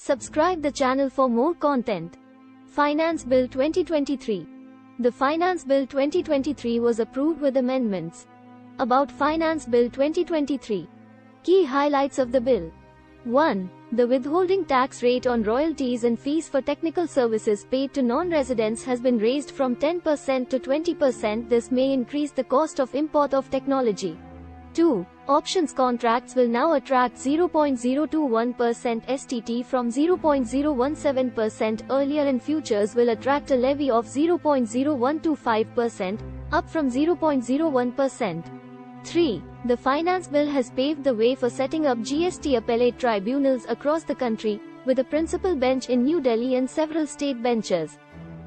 Subscribe the channel for more content. Finance Bill 2023. The Finance Bill 2023 was approved with amendments. About Finance Bill 2023. Key highlights of the bill. 1. The withholding tax rate on royalties and fees for technical services paid to non-residents has been raised from 10% to 20%. This may increase the cost of import of technology. 2. Options contracts will now attract 0.021% STT from 0.017% earlier, and futures will attract a levy of 0.0125%, up from 0.01%. 3. The Finance Bill has paved the way for setting up GST appellate tribunals across the country, with a principal bench in New Delhi and several state benches.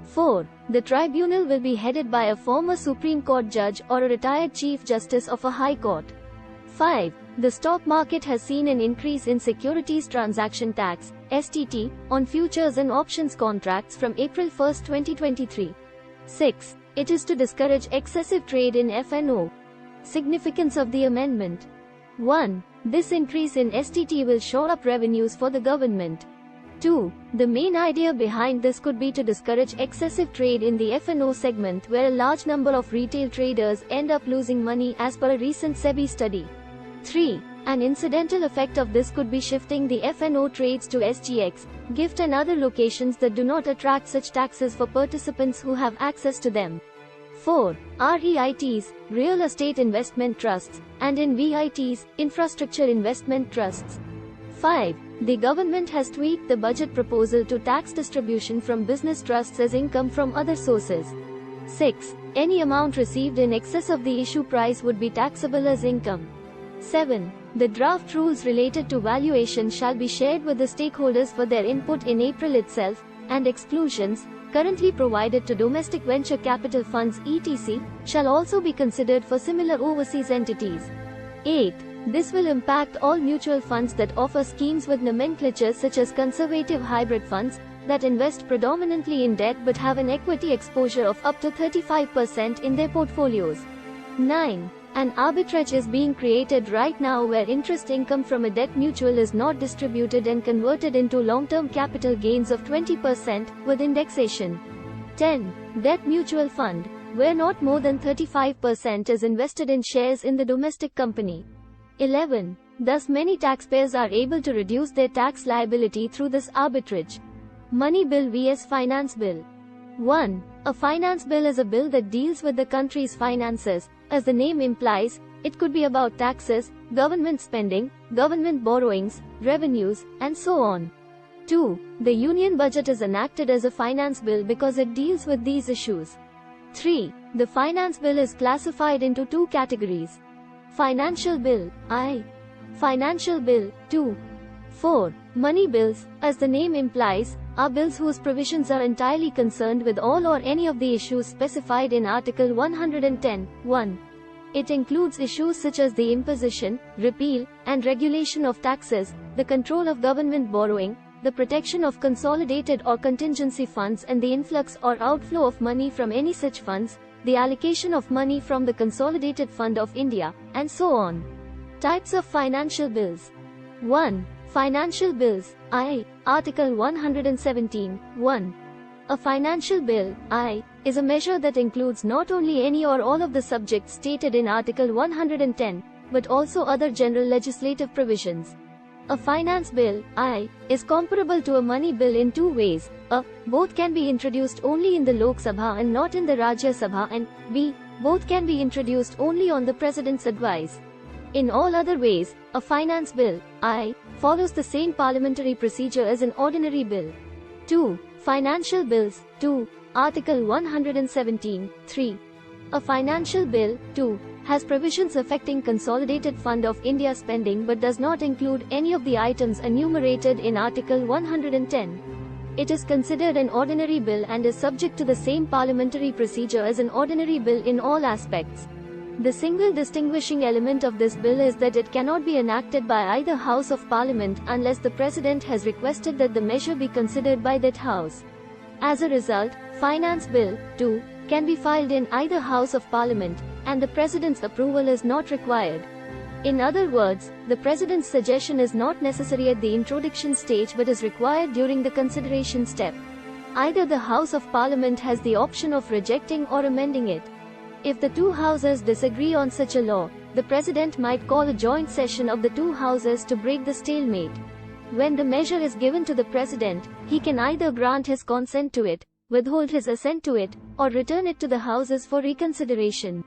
4. The tribunal will be headed by a former Supreme Court judge or a retired Chief Justice of a High Court. 5. The stock market has seen an increase in securities transaction tax, STT, on futures and options contracts from April 1, 2023. 6. It is to discourage excessive trade in F&O. Significance of the amendment. 1. This increase in STT will shore up revenues for the government. 2. The main idea behind this could be to discourage excessive trade in the F&O segment, where a large number of retail traders end up losing money, as per a recent SEBI study. 3. An incidental effect of this could be shifting the F&O trades to SGX, GIFT and other locations that do not attract such taxes for participants who have access to them. 4. REITs, Real Estate Investment Trusts, and InvITs, Infrastructure Investment Trusts. 5. The government has tweaked the budget proposal to tax distribution from business trusts as income from other sources. 6. Any amount received in excess of the issue price would be taxable as income. 7. The draft rules related to valuation shall be shared with the stakeholders for their input in April itself, and exclusions, currently provided to domestic venture capital funds etc., shall also be considered for similar overseas entities. 8. This will impact all mutual funds that offer schemes with nomenclatures such as conservative hybrid funds, that invest predominantly in debt but have an equity exposure of up to 35% in their portfolios. 9. An arbitrage is being created right now where interest income from a debt mutual is not distributed and converted into long-term capital gains of 20% with indexation. 10. Debt mutual fund, where not more than 35% is invested in shares in the domestic company. 11. Thus many taxpayers are able to reduce their tax liability through this arbitrage. Money Bill vs Finance Bill. 1. A finance bill is a bill that deals with the country's finances. As the name implies, it could be about taxes, government spending, government borrowings, revenues, and so on. 2. The union budget is enacted as a finance bill because it deals with these issues. 3. The finance bill is classified into two categories. Financial Bill, I. Financial Bill, 2. 4. Money bills, as the name implies, are bills whose provisions are entirely concerned with all or any of the issues specified in Article 110(1). It includes issues such as the imposition, repeal, and regulation of taxes, the control of government borrowing, the protection of consolidated or contingency funds and the influx or outflow of money from any such funds, the allocation of money from the Consolidated Fund of India, and so on. Types of financial bills. 1. Financial bills, I. Article 117(1). A financial bill, I, is a measure that includes not only any or all of the subjects stated in Article 110, but also other general legislative provisions. A finance bill, I, is comparable to a money bill in two ways. A. Both can be introduced only in the Lok Sabha and not in the Rajya Sabha, and B. Both can be introduced only on the President's advice. In all other ways, a finance bill, I, follows the same parliamentary procedure as an ordinary bill. 2. Financial bills, 2. Article 117(3). A financial bill, 2, has provisions affecting Consolidated Fund of India spending but does not include any of the items enumerated in Article 110. It is considered an ordinary bill and is subject to the same parliamentary procedure as an ordinary bill in all aspects. The single distinguishing element of this bill is that it cannot be enacted by either House of Parliament unless the President has requested that the measure be considered by that House. As a result, Finance Bill, 2, can be filed in either House of Parliament, and the President's approval is not required. In other words, the President's suggestion is not necessary at the introduction stage but is required during the consideration step. Either the House of Parliament has the option of rejecting or amending it. If the two houses disagree on such a law, the President might call a joint session of the two houses to break the stalemate. When the measure is given to the President, he can either grant his consent to it, withhold his assent to it, or return it to the houses for reconsideration.